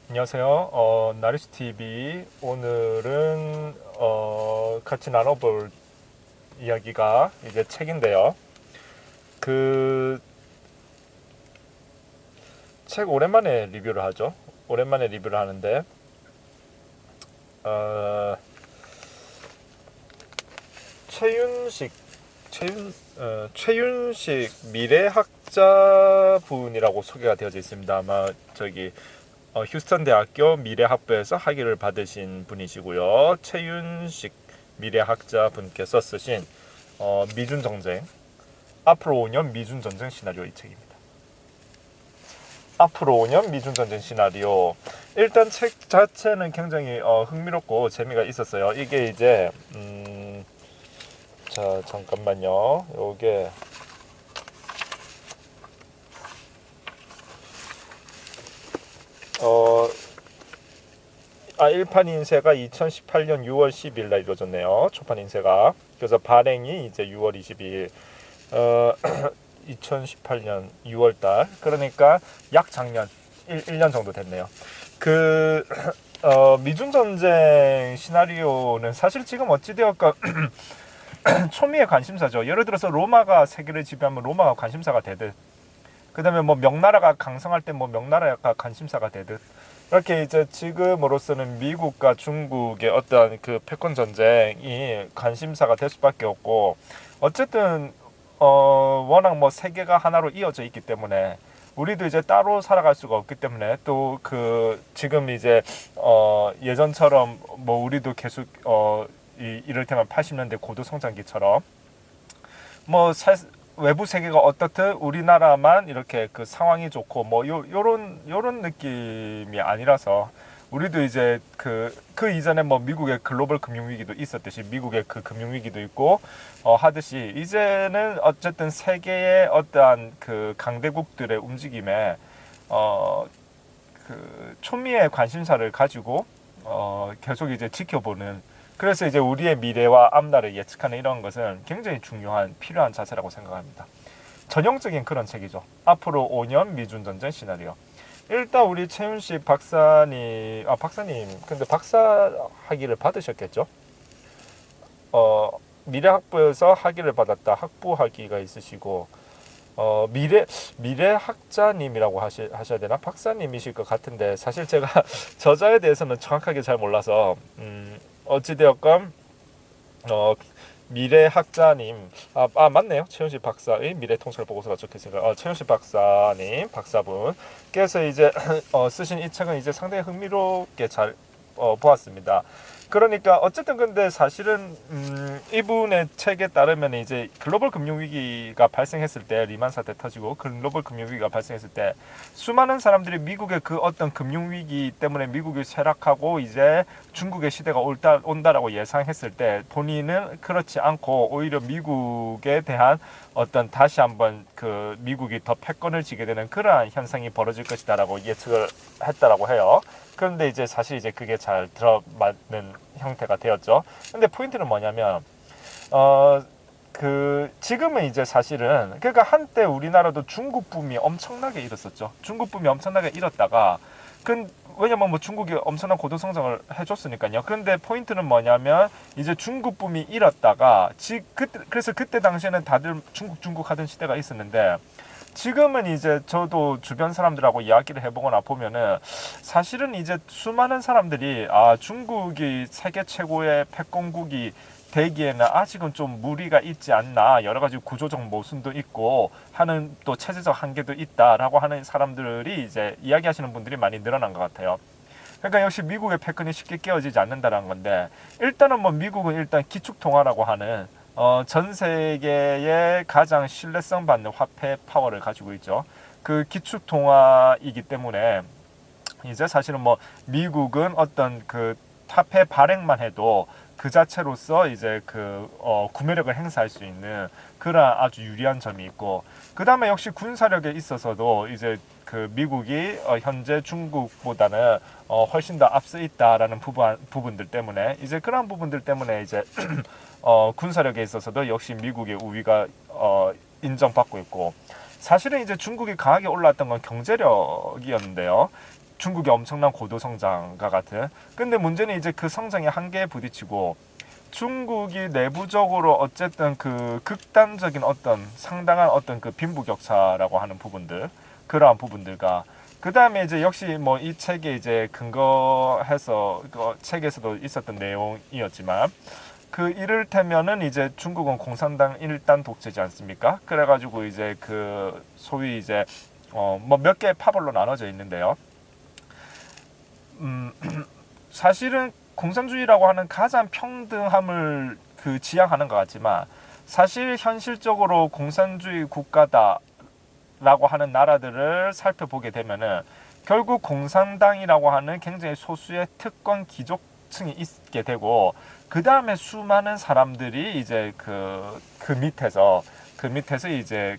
안녕하세요. 나리스 TV. 오늘은 같이 나눠볼 이야기가 이제 책인데요. 그 책 오랜만에 리뷰를 하죠. 오랜만에 리뷰를 하는데 어, 최윤식 최윤식 미래학자분이라고 소개가 되어져 있습니다. 아마 저기 휴스턴 대학교 미래학부에서 학위를 받으신 분이시고요. 최윤식 미래학자 분께서 쓰신 미준 전쟁, 앞으로 5년 미준 전쟁 시나리오 이 책입니다. 앞으로 5년 미준 전쟁 시나리오. 일단 책 자체는 굉장히 흥미롭고 재미가 있었어요. 이게 이제 자 잠깐만요. 요게 1판 인쇄가 2018년 6월 10일 날 이루어졌네요. 초판 인쇄가. 그래서 발행이 이제 6월 22일. 2018년 6월 달. 그러니까 약 작년 1년 정도 됐네요. 미중 전쟁 시나리오는 사실 지금 어찌되었건 초미의 관심사죠. 예를 들어서 로마가 세계를 지배하면 로마가 관심사가 되듯, 그다음에 뭐 명나라가 강성할 때 뭐 명나라가 관심사가 되듯, 이렇게 이제 지금으로서는 미국과 중국의 어떤 그 패권 전쟁이 관심사가 될 수밖에 없고, 어쨌든 워낙 뭐 세계가 하나로 이어져 있기 때문에 우리도 이제 따로 살아갈 수가 없기 때문에, 또 그 지금 이제 예전처럼 뭐 우리도 계속 이를테면 80년대 고도 성장기처럼 뭐 외부 세계가 어떻든 우리나라만 이렇게 그 상황이 좋고 뭐 요런 느낌이 아니라서, 우리도 이제 그 이전에 뭐 미국의 글로벌 금융위기도 있었듯이 미국의 그 금융위기도 있고 하듯이, 이제는 어쨌든 세계의 어떠한 그 강대국들의 움직임에 어, 초미의 관심사를 가지고 계속 이제 지켜보는, 그래서 이제 우리의 미래와 앞날을 예측하는 이런 것은 굉장히 중요한 필요한 자세라고 생각합니다. 전형적인 그런 책이죠. 앞으로 5년 미중 전쟁 시나리오. 일단 우리 최윤식 박사님, 근데 박사 학위를 받으셨겠죠? 어, 미래학부에서 학위를 받았다. 학부 학위가 있으시고, 미래학자님이라고 하셔야 되나? 박사님이실 것 같은데, 사실 제가 저자에 대해서는 정확하게 잘 몰라서, 어찌되었건, 어, 미래학자님, 맞네요. 최윤식 박사의 미래통찰 보고서가 적혀있으니까, 최윤식 박사님, 박사분께서 이제, 쓰신 이 책은 이제 상당히 흥미롭게 잘, 보았습니다. 그러니까 어쨌든 근데 사실은 이분의 책에 따르면 이제 글로벌 금융 위기가 발생했을 때, 리만 사태 터지고 글로벌 금융 위기가 발생했을 때 수많은 사람들이 미국의 그 어떤 금융 위기 때문에 미국이 쇠락하고 이제 중국의 시대가 온다라고 예상했을 때, 본인은 그렇지 않고 오히려 미국에 대한 어떤 다시 한번 그 미국이 더 패권을 쥐게 되는 그러한 현상이 벌어질 것이다라고 예측을 했다라고 해요. 그런데 이제 사실 이제 그게 잘 들어맞는 형태가 되었죠. 근데 포인트는 뭐냐면 지금은 이제 사실은, 그러니까 한때 우리나라도 중국 붐이 엄청나게 일었었죠. 중국 붐이 엄청나게 일었다가 왜냐면 뭐 중국이 엄청난 고도 성장을 해줬으니까요. 그런데 포인트는 뭐냐면 이제 중국 붐이 일었다가 그래서 그때 당시에는 다들 중국 하던 시대가 있었는데, 지금은 이제 저도 주변 사람들하고 이야기를 해보거나 보면은 사실은 이제 수많은 사람들이 중국이 세계 최고의 패권국이 되기에는 아직은 좀 무리가 있지 않나, 여러 가지 구조적 모순도 있고 하는, 또 체제적 한계도 있다라고 하는 사람들이 이제 이야기하시는 분들이 많이 늘어난 것 같아요. 그러니까 역시 미국의 패권이 쉽게 깨어지지 않는다는 건데, 일단은 뭐 미국은 일단 기축통화라고 하는 전 세계의 가장 신뢰성 받는 화폐 파워를 가지고 있죠. 그 기축통화이기 때문에 이제 사실은 뭐 미국은 어떤 그 화폐 발행만 해도 그 자체로서 이제 구매력을 행사할 수 있는 그런 아주 유리한 점이 있고, 그 다음에 역시 군사력에 있어서도 이제 그 미국이 현재 중국보다는 훨씬 더 앞서 있다라는 부분들 때문에, 이제 그런 부분들 때문에 이제 군사력에 있어서도 역시 미국의 우위가 인정받고 있고, 사실은 이제 중국이 강하게 올라왔던 건 경제력이었는데요. 중국의 엄청난 고도 성장과 같은. 근데 문제는 이제 그 성장의 한계에 부딪히고 중국이 내부적으로 어쨌든 그 극단적인 어떤 상당한 어떤 그 빈부격차라고 하는 부분들, 그러한 부분들과 그 다음에 이제 역시 뭐 이 책에 이제 근거해서 그 책에서도 있었던 내용이었지만 그 이를테면은 이제 중국은 공산당 일단 독재지 않습니까? 그래가지고 이제 그 소위 이제 뭐 몇 개의 파벌로 나눠져 있는데요. 사실은 공산주의라고 하는 가장 평등함을 그 지향하는 것 같지만 사실 현실적으로 공산주의 국가다라고 하는 나라들을 살펴보게 되면은 결국 공산당이라고 하는 굉장히 소수의 특권 귀족층이 있게 되고 그 다음에 수많은 사람들이 이제 그 밑에서 이제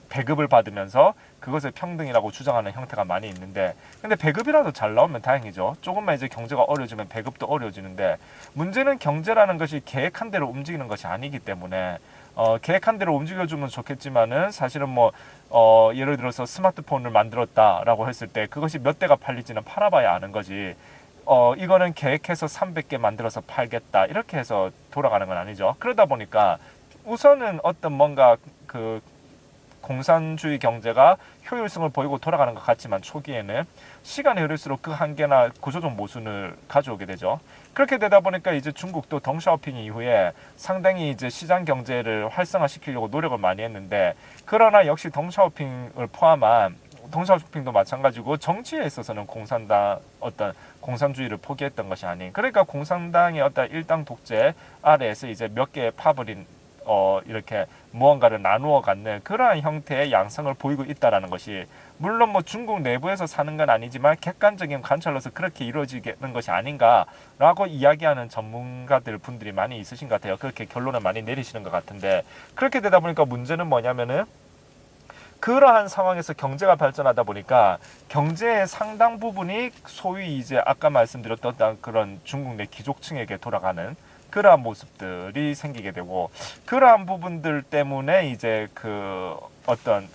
배급을 받으면서 그것을 평등이라고 주장하는 형태가 많이 있는데 근데 배급이라도 잘 나오면 다행이죠. 조금만 이제 경제가 어려워지면 배급도 어려워지는데 문제는 경제라는 것이 계획한 대로 움직이는 것이 아니기 때문에 계획한 대로 움직여주면 좋겠지만은 사실은 뭐 예를 들어서 스마트폰을 만들었다라고 했을 때 그것이 몇 대가 팔릴지는 팔아봐야 아는 거지. 이거는 계획해서 300개 만들어서 팔겠다 이렇게 해서 돌아가는 건 아니죠. 그러다 보니까 우선은 어떤 뭔가 그 공산주의 경제가 효율성을 보이고 돌아가는 것 같지만 초기에는 시간이 흐를수록 그 한계나 구조적 모순을 가져오게 되죠. 그렇게 되다 보니까 이제 중국도 덩샤오핑 이후에 상당히 이제 시장 경제를 활성화시키려고 노력을 많이 했는데 그러나 역시 덩샤오핑을 포함한 덩샤오핑도 마찬가지고 정치에 있어서는 공산당 어떤 공산주의를 포기했던 것이 아닌 그러니까 공산당의 어떤 일당 독재 아래에서 이제 몇 개의 파벌인 이렇게 무언가를 나누어 갖는 그러한 형태의 양상을 보이고 있다라는 것이 물론 뭐 중국 내부에서 사는 건 아니지만 객관적인 관찰로서 그렇게 이루어지는 것이 아닌가라고 이야기하는 전문가들 분들이 많이 있으신 것 같아요. 그렇게 결론을 많이 내리시는 것 같은데 그렇게 되다 보니까 문제는 뭐냐면은 그러한 상황에서 경제가 발전하다 보니까 경제의 상당 부분이 소위 이제 아까 말씀드렸던 그런 중국 내 귀족층에게 돌아가는 그러한 모습들이 생기게 되고 그러한 부분들 때문에 이제 그 어떤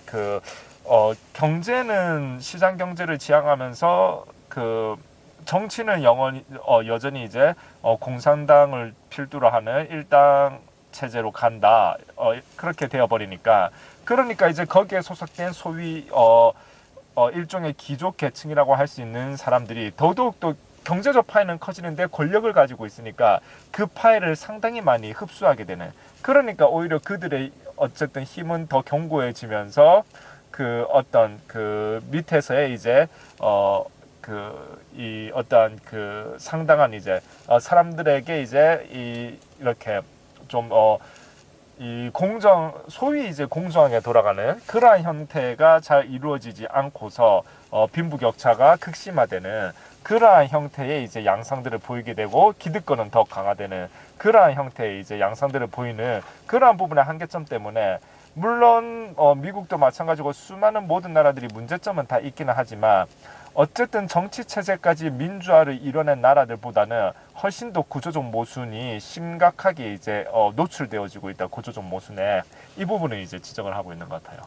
경제는 시장 경제를 지향하면서 그 정치는 여전히 이제 공산당을 필두로 하는 일당 체제로 간다 그렇게 되어버리니까 그러니까 이제 거기에 소속된 소위 일종의 귀족 계층이라고 할 수 있는 사람들이 더더욱 또 경제적 파이는 커지는데 권력을 가지고 있으니까 그 파이를 상당히 많이 흡수하게 되는 그러니까 오히려 그들의 어쨌든 힘은 더 견고해지면서 그 어떤 그 밑에서의 이제 이 어떤 그 상당한 이제 사람들에게 이제 이렇게 좀 이 소위 이제 공정하게 돌아가는 그러한 형태가 잘 이루어지지 않고서 빈부격차가 극심화되는 그러한 형태의 이제 양상들을 보이게 되고 기득권은 더 강화되는 그러한 형태의 이제 양상들을 보이는 그러한 부분의 한계점 때문에 물론 미국도 마찬가지고 수많은 모든 나라들이 문제점은 다 있기는 하지만 어쨌든 정치 체제까지 민주화를 이뤄낸 나라들보다는 훨씬 더 구조적 모순이 심각하게 이제 노출되어지고 있다. 구조적 모순에 이 부분을 이제 지적을 하고 있는 것 같아요.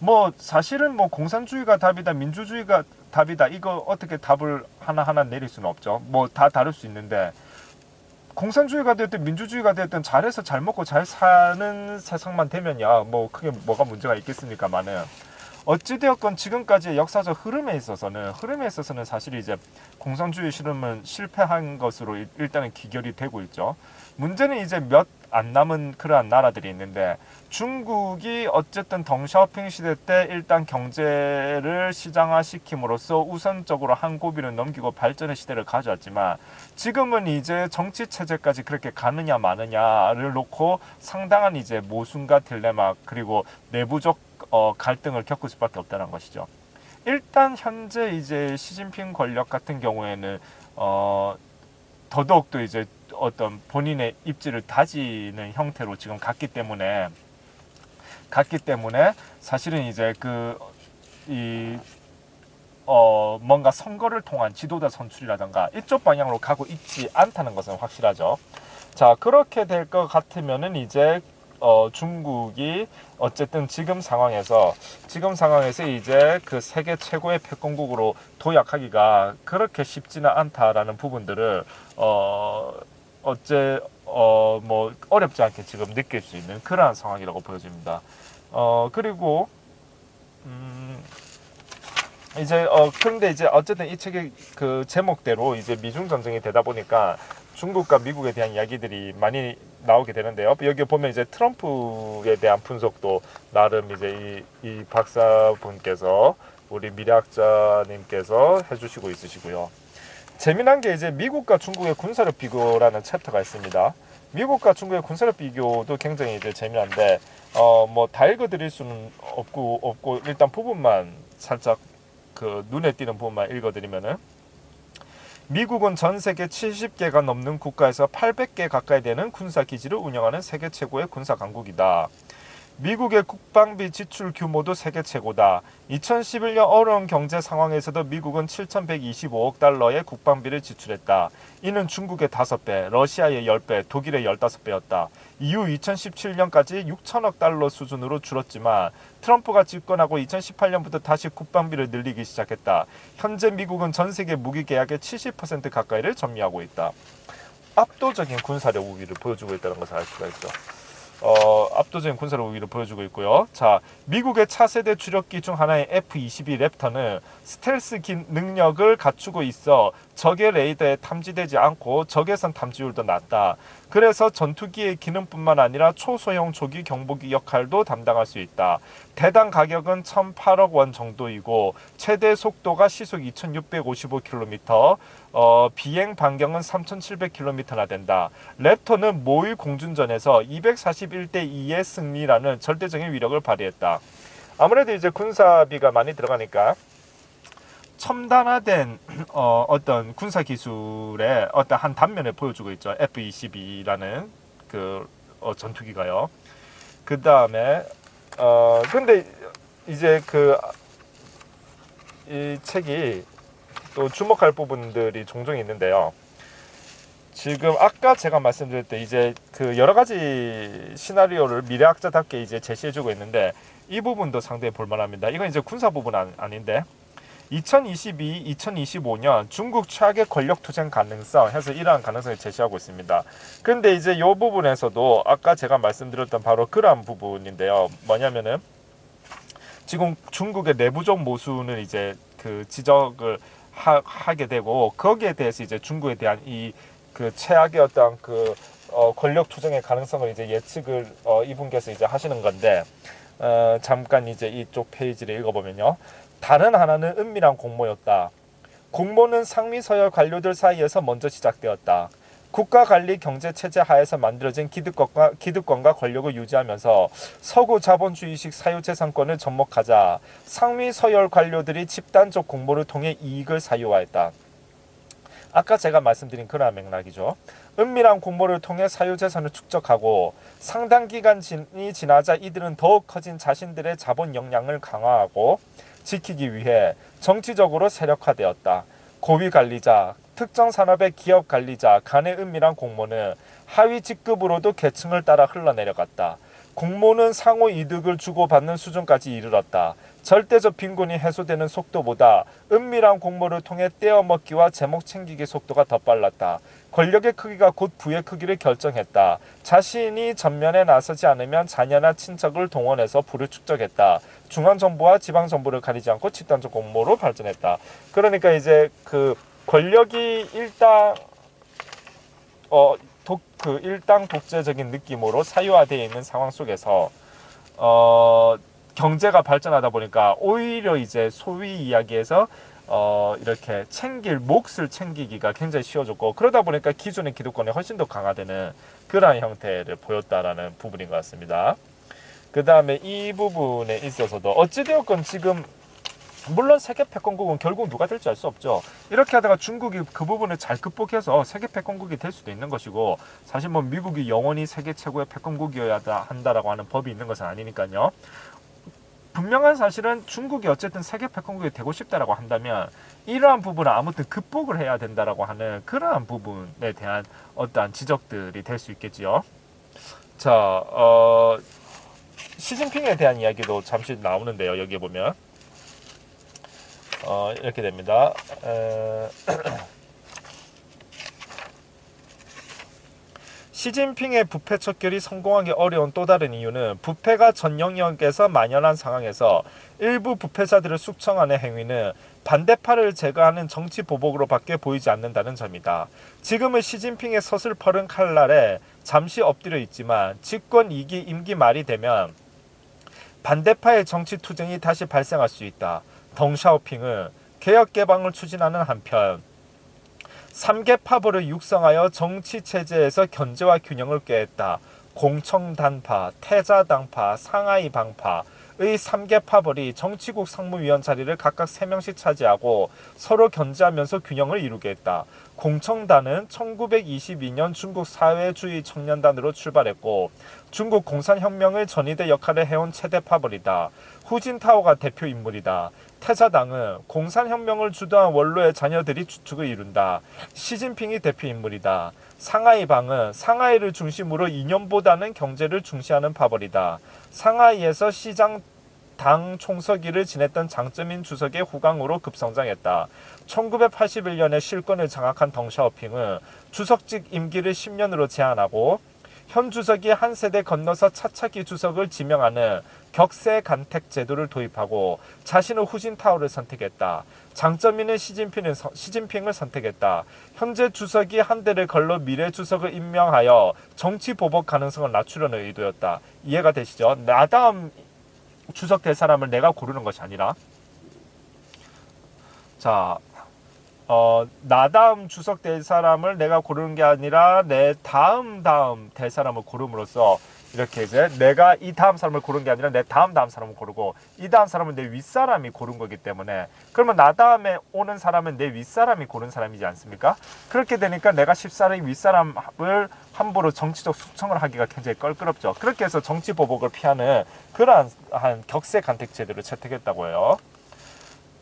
뭐 사실은 뭐 공산주의가 답이다, 민주주의가 답이다 이거 어떻게 답을 하나하나 내릴 수는 없죠. 뭐 다 다를 수 있는데 공산주의가 되었든 민주주의가 되었든 잘해서 잘 먹고 잘 사는 세상만 되면야 뭐 크게 뭐가 문제가 있겠습니까마는 어찌되었건 지금까지의 역사적 흐름에 있어서는 사실 이제 공산주의 실험은 실패한 것으로 일단은 기결이 되고 있죠. 문제는 이제 몇 안 남은 그러한 나라들이 있는데 중국이 어쨌든 덩샤오핑 시대 때 일단 경제를 시장화시킴으로써 우선적으로 한 고비를 넘기고 발전의 시대를 가져왔지만 지금은 이제 정치 체제까지 그렇게 가느냐 마느냐를 놓고 상당한 이제 모순과 딜레마 그리고 내부적 갈등을 겪을 수밖에 없다는 것이죠. 일단 현재 이제 시진핑 권력 같은 경우에는 더더욱 또 이제 어떤 본인의 입지를 다지는 형태로 지금 갔기 때문에 사실은 이제 뭔가 선거를 통한 지도자 선출이라든가 이쪽 방향으로 가고 있지 않다는 것은 확실하죠. 자, 그렇게 될 것 같으면은 이제 중국이 어쨌든 지금 상황에서 이제 그 세계 최고의 패권국으로 도약하기가 그렇게 쉽지는 않다라는 부분들을 뭐 어렵지 않게 지금 느낄 수 있는 그러한 상황이라고 보여집니다. 그리고 이제 그런데 이제 어쨌든 이 책의 그 제목대로 이제 미중 전쟁이 되다 보니까 중국과 미국에 대한 이야기들이 많이 나오게 되는데요. 여기 보면 이제 트럼프에 대한 분석도 나름 이제 이 박사분께서 우리 미래학자님께서 해주시고 있으시고요. 재미난 게 이제 미국과 중국의 군사력 비교라는 챕터가 있습니다. 미국과 중국의 군사력 비교도 굉장히 이제 재미난데 뭐 다 읽어드릴 수는 없고 일단 부분만 살짝 그 눈에 띄는 부분만 읽어드리면은 미국은 전 세계 70개가 넘는 국가에서 800개 가까이 되는 군사 기지를 운영하는 세계 최고의 군사 강국이다. 미국의 국방비 지출 규모도 세계 최고다. 2011년 어려운 경제 상황에서도 미국은 7,125억 달러의 국방비를 지출했다. 이는 중국의 5배, 러시아의 10배, 독일의 15배였다. 이후 2017년까지 6천억 달러 수준으로 줄었지만 트럼프가 집권하고 2018년부터 다시 국방비를 늘리기 시작했다. 현재 미국은 전 세계 무기 계약의 70% 가까이를 점유하고 있다. 압도적인 군사력 우위를 보여주고 있다는 것을 알 수가 있죠. 압도적인 군사력 우위를 보여주고 있고요. 자, 미국의 차세대 주력기 중 하나인 F-22 랩터는 스텔스 능력을 갖추고 있어 적의 레이더에 탐지되지 않고 적외선 탐지율도 낮다. 그래서 전투기의 기능뿐만 아니라 초소형 조기 경보기 역할도 담당할 수 있다. 대당 가격은 1,008억 원 정도이고 최대 속도가 시속 2,655km, 비행 반경은 3,700km나 된다. 랩터는 모의 공중전에서 241대 2의 승리라는 절대적인 위력을 발휘했다. 아무래도 이제 군사비가 많이 들어가니까 첨단화된 어떤 군사 기술의 어떤 한 단면을 보여주고 있죠. F-22라는 그 전투기가요. 그 다음에 근데 이제 이 책이 또 주목할 부분들이 종종 있는데요. 지금 아까 제가 말씀드릴 때 이제 그 여러 가지 시나리오를 미래학자답게 이제 제시해주고 있는데 이 부분도 상당히 볼만합니다. 이건 이제 군사 부분 아닌데 2022, 2025년 중국 최악의 권력 투쟁 가능성 해서 이러한 가능성을 제시하고 있습니다. 근데 이제 이 부분에서도 아까 제가 말씀드렸던 바로 그러한 부분인데요. 뭐냐면은 지금 중국의 내부적 모순을 이제 그 지적을 하게 되고 거기에 대해서 이제 중국에 대한 이 그 최악의 어떤 그 권력 투쟁의 가능성을 이제 예측을 이분께서 이제 하시는 건데 잠깐 이제 이쪽 페이지를 읽어보면요. 다른 하나는 은밀한 공모였다. 공모는 상위 서열 관료들 사이에서 먼저 시작되었다. 국가관리 경제체제 하에서 만들어진 기득권과 권력을 유지하면서 서구 자본주의식 사유재산권을 접목하자 상위 서열 관료들이 집단적 공모를 통해 이익을 사유화했다. 아까 제가 말씀드린 그러한 맥락이죠. 은밀한 공모를 통해 사유재산을 축적하고 상당 기간이 지나자 이들은 더욱 커진 자신들의 자본 역량을 강화하고 지키기 위해 정치적으로 세력화되었다. 고위 관리자, 특정 산업의 기업 관리자 간의 은밀한 공모는 하위 직급으로도 계층을 따라 흘러내려갔다. 공모는 상호 이득을 주고받는 수준까지 이르렀다. 절대적 빈곤이 해소되는 속도보다 은밀한 공모를 통해 떼어먹기와 제목 챙기기 속도가 더 빨랐다. 권력의 크기가 곧 부의 크기를 결정했다. 자신이 전면에 나서지 않으면 자녀나 친척을 동원해서 부를 축적했다. 중앙정부와 지방정부를 가리지 않고 집단적 공모로 발전했다. 그러니까 이제 그 권력이 일당 독재적인 느낌으로 사유화되어 있는 상황 속에서 경제가 발전하다 보니까 오히려 이제 소위 이야기에서 이렇게 몫을 챙기기가 굉장히 쉬워졌고 그러다 보니까 기존의 기득권이 훨씬 더 강화되는 그러한 형태를 보였다라는 부분인 것 같습니다. 그 다음에 이 부분에 있어서도 어찌되었건 지금 물론 세계 패권국은 결국 누가 될지 알 수 없죠. 이렇게 하다가 중국이 그 부분을 잘 극복해서 세계 패권국이 될 수도 있는 것이고 사실 뭐 미국이 영원히 세계 최고의 패권국이어야 한다라고 하는 법이 있는 것은 아니니까요. 분명한 사실은 중국이 어쨌든 세계 패권국이 되고 싶다라고 한다면 이러한 부분을 아무튼 극복을 해야 된다라고 하는 그러한 부분에 대한 어떠한 지적들이 될 수 있겠지요. 자, 시진핑에 대한 이야기도 잠시 나오는데요. 여기 보면 이렇게 됩니다. 시진핑의 부패 척결이 성공하기 어려운 또 다른 이유는 부패가 전 영역에서 만연한 상황에서 일부 부패자들을 숙청하는 행위는 반대파를 제거하는 정치 보복으로밖에 보이지 않는다는 점이다. 지금의 시진핑의 서슬퍼른 칼날에 잠시 엎드려 있지만 집권 2기 임기 말이 되면 반대파의 정치 투쟁이 다시 발생할 수 있다. 덩샤오핑은 개혁 개방을 추진하는 한편 3개 파벌을 육성하여 정치 체제에서 견제와 균형을 꾀했다. 공청단파, 태자당파, 상하이 방파의 3개 파벌이 정치국 상무위원 자리를 각각 3명씩 차지하고 서로 견제하면서 균형을 이루게 했다. 공청단은 1922년 중국 사회주의 청년단으로 출발했고 중국 공산혁명의 전위대 역할을 해온 최대 파벌이다. 후진타오가 대표 인물이다. 태자당은 공산혁명을 주도한 원로의 자녀들이 주축을 이룬다. 시진핑이 대표 인물이다. 상하이방은 상하이를 중심으로 이념보다는 경제를 중시하는 파벌이다. 상하이에서 시장 당 총서기를 지냈던 장쩌민 주석의 후광으로 급성장했다. 1981년에 실권을 장악한 덩샤오핑은 주석직 임기를 10년으로 제한하고 현 주석이 한 세대 건너서 차차기 주석을 지명하는 격세간택 제도를 도입하고 자신의 후진타오를 선택했다. 장쩌민은 시진핑을 선택했다. 현재 주석이 한 대를 걸러 미래 주석을 임명하여 정치 보복 가능성을 낮추려는 의도였다. 이해가 되시죠? 나 다음 주석 될 사람을 내가 고르는 것이 아니라 자, 나 다음 주석 될 사람을 내가 고르는 게 아니라 내 다음 될 사람을 고름으로써 이렇게 이제 내가 이 다음 사람을 고른 게 아니라 내 다음 사람을 고르고 이 다음 사람은 내 윗사람이 고른 거기 때문에 그러면 나 다음에 오는 사람은 내 윗사람이 고른 사람이지 않습니까? 그렇게 되니까 내가 14위 윗사람을 함부로 정치적 숙청을 하기가 굉장히 껄끄럽죠. 그렇게 해서 정치 보복을 피하는 그러한 격세 간택 제도를 채택했다고 해요.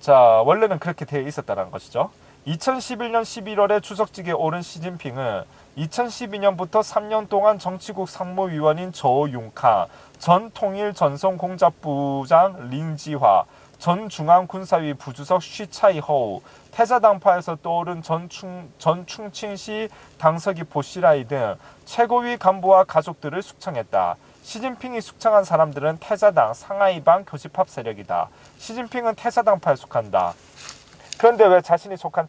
자, 원래는 그렇게 되어 있었다는 것이죠. 2011년 11월에 주석직에 오른 시진핑은 2012년부터 3년 동안 정치국 상무위원인 저용카, 전 통일전송공작부장 린지화, 전 중앙군사위 부주석 쉬차이허우, 태자당파에서 떠오른 전 충칭시 당서기 보시라이 등 최고위 간부와 가족들을 숙청했다. 시진핑이 숙청한 사람들은 태자당, 상하이방 교집합 세력이다. 시진핑은 태자당파에 속한다. 그런데 왜 자신이 속한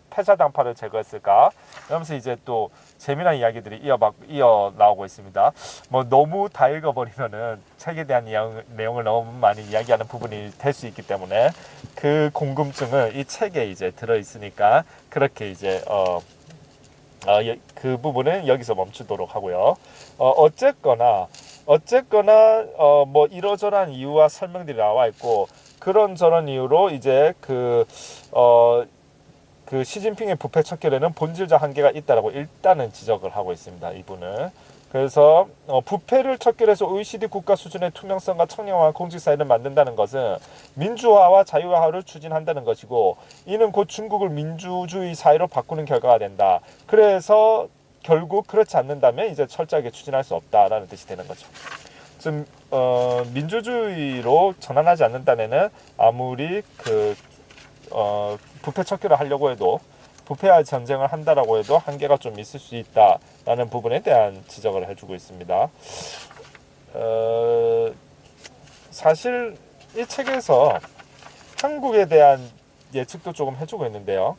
태자당파를 제거했을까? 이러면서 이제 또 재미난 이야기들이 이어 나오고 있습니다. 뭐 너무 다 읽어버리면은 책에 대한 내용을 너무 많이 이야기하는 부분이 될 수 있기 때문에 그 궁금증은 이 책에 이제 들어 있으니까 그렇게 이제 그 부분은 여기서 멈추도록 하고요. 어쨌거나 뭐 이러저러한 이유와 설명들이 나와 있고 그런저런 이유로 이제 그 시진핑의 부패 척결에는 본질적 한계가 있다라고 일단은 지적을 하고 있습니다. 이분은. 그래서 부패를 척결해서 OECD 국가 수준의 투명성과 청렴한 공직 사회를 만든다는 것은 민주화와 자유화를 추진한다는 것이고 이는 곧 중국을 민주주의 사회로 바꾸는 결과가 된다. 그래서 결국 그렇지 않는다면 이제 철저하게 추진할 수 없다라는 뜻이 되는 거죠. 좀 민주주의로 전환하지 않는다면은 아무리 부패 척결을 하려고 해도 부패와 전쟁을 한다라고 해도 한계가 좀 있을 수 있다라는 부분에 대한 지적을 해주고 있습니다. 사실 이 책에서 한국에 대한 예측도 조금 해주고 있는데요.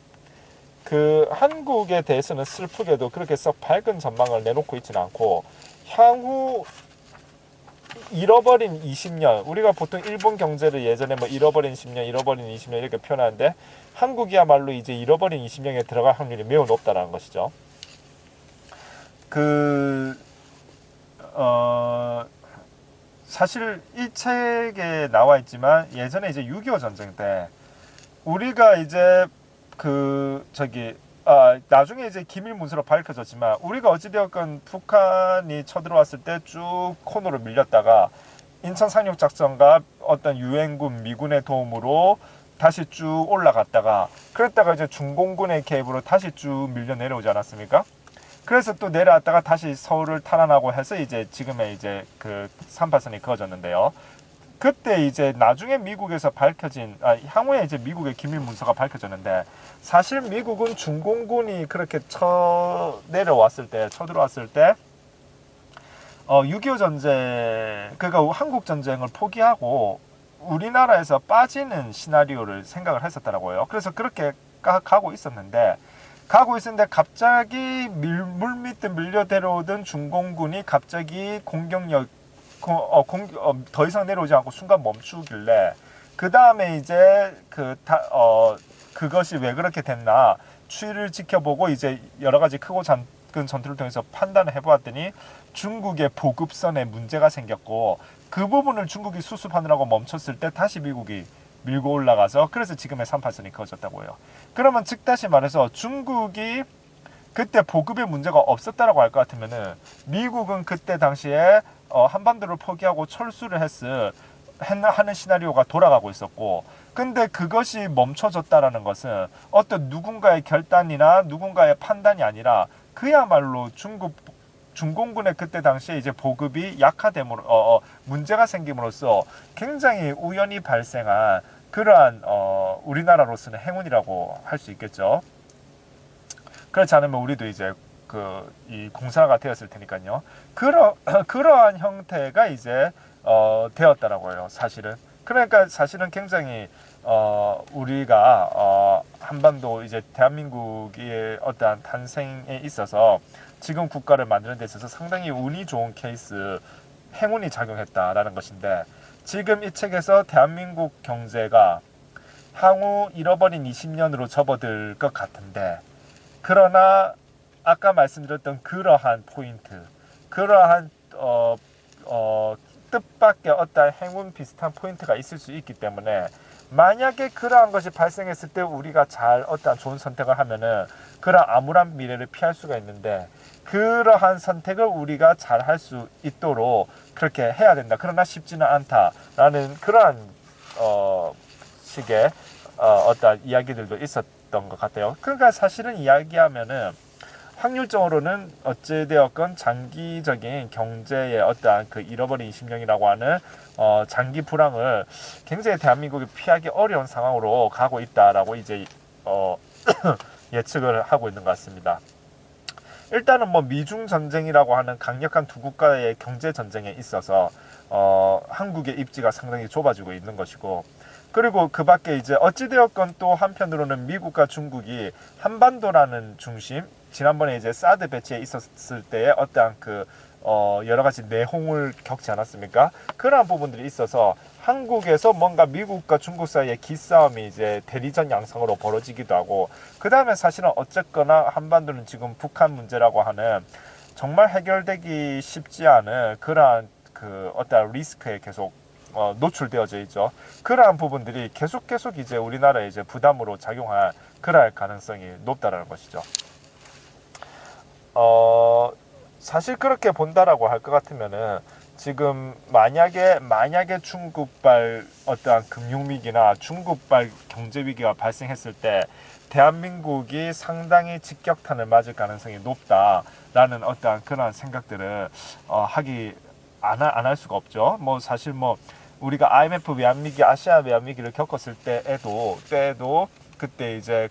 그 한국에 대해서는 슬프게도 그렇게 썩 밝은 전망을 내놓고 있지는 않고 향후 잃어버린 20년, 우리가 보통 일본 경제를 예전에 뭐 잃어버린 10년, 잃어버린 20년 이렇게 표현하는데 한국이야말로 이제 잃어버린 20년에 들어갈 확률이 매우 높다라는 것이죠. 사실 이 책에 나와 있지만 예전에 이제 6.25 전쟁 때 우리가 이제 나중에 이제 기밀 문서로 밝혀졌지만 우리가 어찌되었건 북한이 쳐들어왔을 때 쭉 코너로 밀렸다가 인천 상륙 작전과 어떤 유엔군 미군의 도움으로 다시 쭉 올라갔다가 그랬다가 이제 중공군의 개입으로 다시 쭉 밀려 내려오지 않았습니까? 그래서 또 내려왔다가 다시 서울을 탈환하고 해서 이제 지금의 이제 그 38선이 그어졌는데요. 그때 이제 나중에 미국에서 밝혀진 향후에 이제 미국의 기밀 문서가 밝혀졌는데, 사실 미국은 중공군이 그렇게 쳐들어왔을 때 6.25 전쟁, 그러니까 한국 전쟁을 포기하고 우리나라에서 빠지는 시나리오를 생각을 했었더라고요. 그래서 그렇게 가고 있었는데 갑자기 물밑에 밀려 들어오던 중공군이 갑자기 공격력 더 이상 내려오지 않고 순간 멈추길래, 그 다음에 이제 그것이 왜 그렇게 됐나 추이를 지켜보고 이제 여러 가지 크고 작은 전투를 통해서 판단을 해보았더니 중국의 보급선에 문제가 생겼고, 그 부분을 중국이 수습하느라고 멈췄을 때 다시 미국이 밀고 올라가서 그래서 지금의 38선이 그어졌다고 해요. 그러면 즉 다시 말해서 중국이 그때 보급에 문제가 없었다라고 할 것 같으면은 미국은 그때 당시에 한반도를 포기하고 철수를 하는 시나리오가 돌아가고 있었고, 근데 그것이 멈춰졌다라는 것은 어떤 누군가의 결단이나 누군가의 판단이 아니라 그야말로 중공군의 그때 당시에 이제 보급이 약화됨으로 문제가 생김으로써 굉장히 우연히 발생한 그러한 우리나라로서는 행운이라고 할 수 있겠죠. 그렇지 않으면 우리도 이제 이 공사가 되었을 테니까요. 그러한 형태가 이제 되었다라고 해요, 사실은. 그러니까 사실은 굉장히 우리가 한반도 이제 대한민국의 어떠한 탄생에 있어서 지금 국가를 만드는 데 있어서 상당히 운이 좋은 케이스, 행운이 작용했다라는 것인데, 지금 이 책에서 대한민국 경제가 향후 잃어버린 20년으로 접어들 것 같은데, 그러나 아까 말씀드렸던 그러한 포인트, 그러한 뜻밖의 어떤 행운 비슷한 포인트가 있을 수 있기 때문에, 만약에 그러한 것이 발생했을 때 우리가 잘 어떤 좋은 선택을 하면은 그런 암울한 미래를 피할 수가 있는데, 그러한 선택을 우리가 잘 할 수 있도록 그렇게 해야 된다. 그러나 쉽지는 않다라는 그러한 식의 어떤 이야기들도 있었던 것 같아요. 그러니까 사실은 이야기하면은 확률적으로는 어찌되었건 장기적인 경제의 어떠한 그 잃어버린 20년이라고 하는 장기 불황을 굉장히 대한민국이 피하기 어려운 상황으로 가고 있다라고 이제 예측을 하고 있는 것 같습니다. 일단은 뭐 미중 전쟁이라고 하는 강력한 두 국가의 경제 전쟁에 있어서 한국의 입지가 상당히 좁아지고 있는 것이고, 그리고 그 밖에 이제 어찌되었건 또 한편으로는 미국과 중국이 한반도라는 중심, 지난번에 이제 사드 배치에 있었을 때의 어떠한 여러 가지 내홍을 겪지 않았습니까? 그러한 부분들이 있어서 한국에서 뭔가 미국과 중국 사이의 기싸움이 이제 대리전 양상으로 벌어지기도 하고, 그 다음에 사실은 어쨌거나 한반도는 지금 북한 문제라고 하는 정말 해결되기 쉽지 않은 그러한 어떤 리스크에 계속 노출되어져 있죠. 그러한 부분들이 계속 이제 우리나라에 이제 부담으로 작용할 그럴 가능성이 높다라는 것이죠. 사실 그렇게 본다라고 할 것 같으면은 지금 만약에 중국발 어떠한 금융위기나 중국발 경제위기가 발생했을 때 대한민국이 상당히 직격탄을 맞을 가능성이 높다라는 어떠한 그런 생각들을 안 할 수가 없죠. 뭐 사실 뭐 우리가 IMF 외환위기, 아시아 외환위기를 겪었을 때에도 그때 이제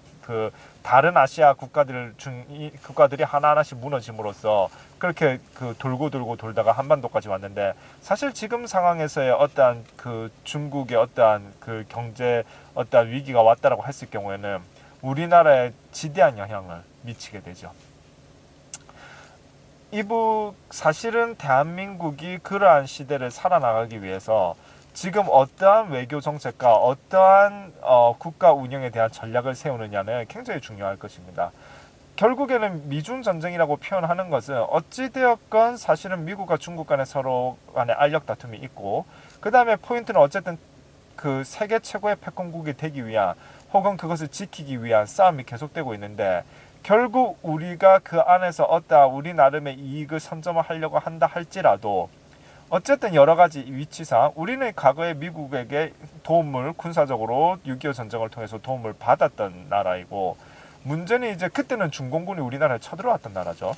다른 아시아 국가들이 하나하나씩 무너짐으로써 그렇게 돌고 돌다가 한반도까지 왔는데, 사실 지금 상황에서의 어떠한 중국의 어떠한 경제 어떠한 위기가 왔다라고 했을 경우에는 우리나라에 지대한 영향을 미치게 되죠. 사실은 대한민국이 그러한 시대를 살아나가기 위해서 지금 어떠한 외교 정책과 어떠한 국가 운영에 대한 전략을 세우느냐는 굉장히 중요할 것입니다. 결국에는 미중 전쟁이라고 표현하는 것은 어찌되었건 사실은 미국과 중국 간에 서로 간에 알력 다툼이 있고, 그 다음에 포인트는 어쨌든 세계 최고의 패권국이 되기 위한 혹은 그것을 지키기 위한 싸움이 계속되고 있는데, 결국 우리가 그 안에서 어떠한 우리 나름의 이익을 선점을 하려고 한다 할지라도 어쨌든 여러 가지 위치상 우리는 과거에 미국에게 군사적으로 6.25 전쟁을 통해서 도움을 받았던 나라이고, 문제는 이제 그때는 중공군이 우리나라에 쳐들어왔던 나라죠.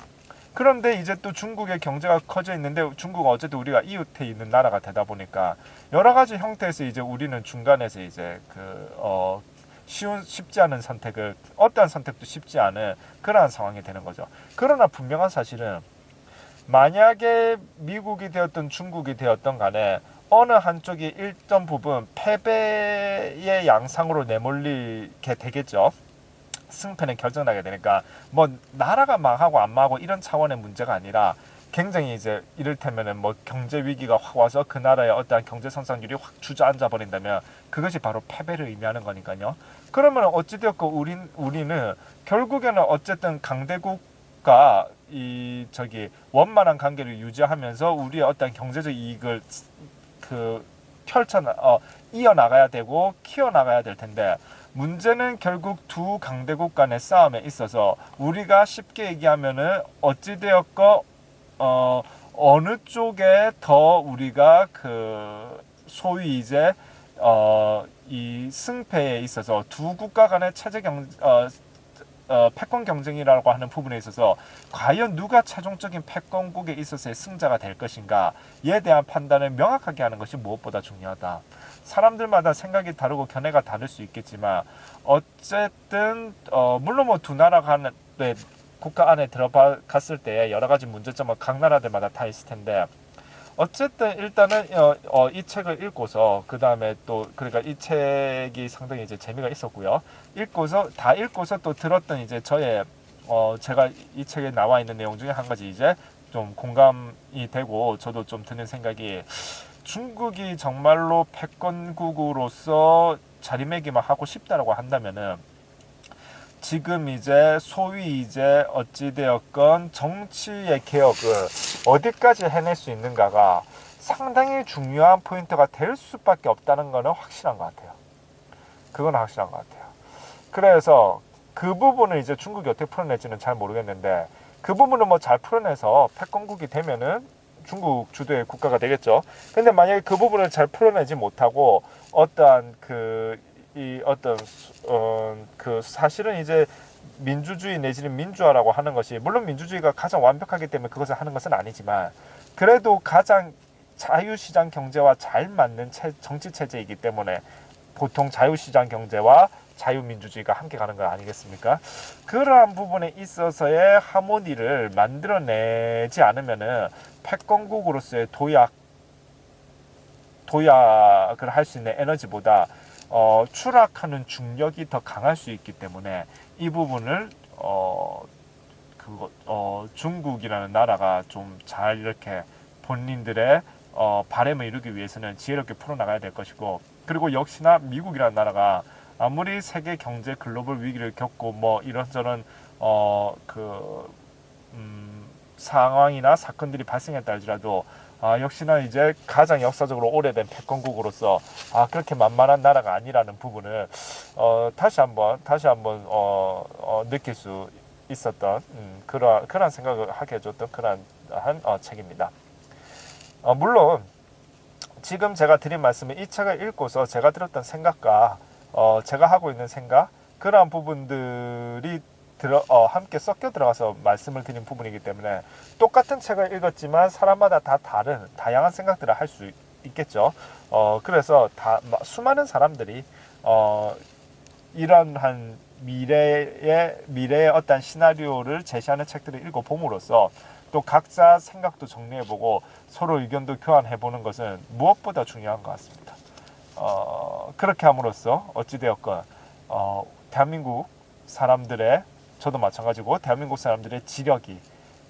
그런데 이제 또 중국의 경제가 커져 있는데 중국은 어쨌든 우리가 이웃에 있는 나라가 되다 보니까 여러 가지 형태에서 이제 우리는 중간에서 이제 쉽지 않은 선택을 어떠한 선택도 쉽지 않은 그러한 상황이 되는 거죠. 그러나 분명한 사실은 만약에 미국이 되었던 중국이 되었던 간에 어느 한쪽이 일정 부분 패배의 양상으로 내몰리게 되겠죠. 승패는 결정나게 되니까 뭐 나라가 망하고 안 망하고 이런 차원의 문제가 아니라 굉장히 이제 이를테면은 뭐 경제 위기가 확 와서 그 나라의 어떠한 경제 성장률이 확 주저앉아 버린다면 그것이 바로 패배를 의미하는 거니까요. 그러면 어찌되었고 우리는 결국에는 어쨌든 강대국과 이 원만한 관계를 유지하면서 우리의 어떤 경제적 이익을 그 이어나가야 되고 키워나가야 될 텐데 문제는 결국 두 강대국 간의 싸움에 있어서 우리가 쉽게 얘기하면은 어찌되었건 어느 쪽에 더 우리가 소위 이제 이 승패에 있어서 두 국가 간의 패권 경쟁이라고 하는 부분에 있어서 과연 누가 최종적인 패권국에 있어서의 승자가 될 것인가에 대한 판단을 명확하게 하는 것이 무엇보다 중요하다. 사람들마다 생각이 다르고 견해가 다를 수 있겠지만 어쨌든 물론 뭐 두 나라 간의 국가 안에 들어갔을 때 여러 가지 문제점은 각 나라들마다 다 있을 텐데 어쨌든 일단은 이 책을 읽고서 그 다음에 또 그러니까 이 책이 상당히 이제 재미가 있었고요. 다 읽고서 또 들었던 이제 저의 제가 이 책에 나와 있는 내용 중에 한 가지 이제 좀 공감이 되고 저도 좀 드는 생각이 중국이 정말로 패권국으로서 자리매김을 하고 싶다라고 한다면은 지금 이제 소위 이제 어찌되었건 정치의 개혁을 어디까지 해낼 수 있는가가 상당히 중요한 포인트가 될 수밖에 없다는 거는 확실한 것 같아요. 그건 확실한 것 같아요. 그래서 그 부분을 이제 중국이 어떻게 풀어낼지는 잘 모르겠는데 그 부분을 뭐 잘 풀어내서 패권국이 되면은 중국 주도의 국가가 되겠죠. 근데 만약에 그 부분을 잘 풀어내지 못하고 어떠한 사실은 이제 민주주의 내지는 민주화라고 하는 것이 물론 민주주의가 가장 완벽하기 때문에 그것을 하는 것은 아니지만 그래도 가장 자유시장 경제와 잘 맞는 정치 체제이기 때문에 보통 자유시장 경제와 자유민주주의가 함께 가는 거 아니겠습니까? 그러한 부분에 있어서의 하모니를 만들어내지 않으면은 패권국으로서의 도약을 할 수 있는 에너지보다 추락하는 중력이 더 강할 수 있기 때문에 이 부분을 중국이라는 나라가 좀 잘 이렇게 본인들의 바람을 이루기 위해서는 지혜롭게 풀어나가야 될 것이고 그리고 역시나 미국이라는 나라가 아무리 세계 경제 글로벌 위기를 겪고 뭐 이런저런 상황이나 사건들이 발생했다 할지라도 역시나 이제 가장 역사적으로 오래된 패권국으로서 그렇게 만만한 나라가 아니라는 부분을 다시 한번 느낄 수 있었던 그러한 생각을 하게 해줬던 그러한 책입니다. 물론 지금 제가 드린 말씀은 이 책을 읽고서 제가 들었던 생각과 제가 하고 있는 생각 그러한 부분들이 함께 섞여 들어가서 말씀을 드린 부분이기 때문에 똑같은 책을 읽었지만 사람마다 다 다른 다양한 생각들을 할 수 있겠죠. 그래서 수많은 사람들이 이러한 미래의 어떤 시나리오를 제시하는 책들을 읽어봄으로써 또 각자 생각도 정리해보고 서로 의견도 교환해보는 것은 무엇보다 중요한 것 같습니다. 그렇게 함으로써 어찌되었건 대한민국 사람들의 저도 마찬가지고 대한민국 사람들의 지력이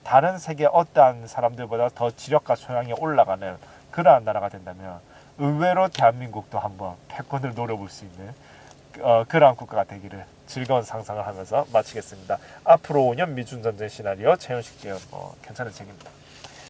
다른 세계 어떠한 사람들보다 더 지력과 소양이 올라가는 그러한 나라가 된다면 의외로 대한민국도 한번 패권을 노려볼 수 있는 그러한 국가가 되기를 즐거운 상상을 하면서 마치겠습니다. 앞으로 5년 미중 전쟁 시나리오 최현식 지음 괜찮은 책입니다.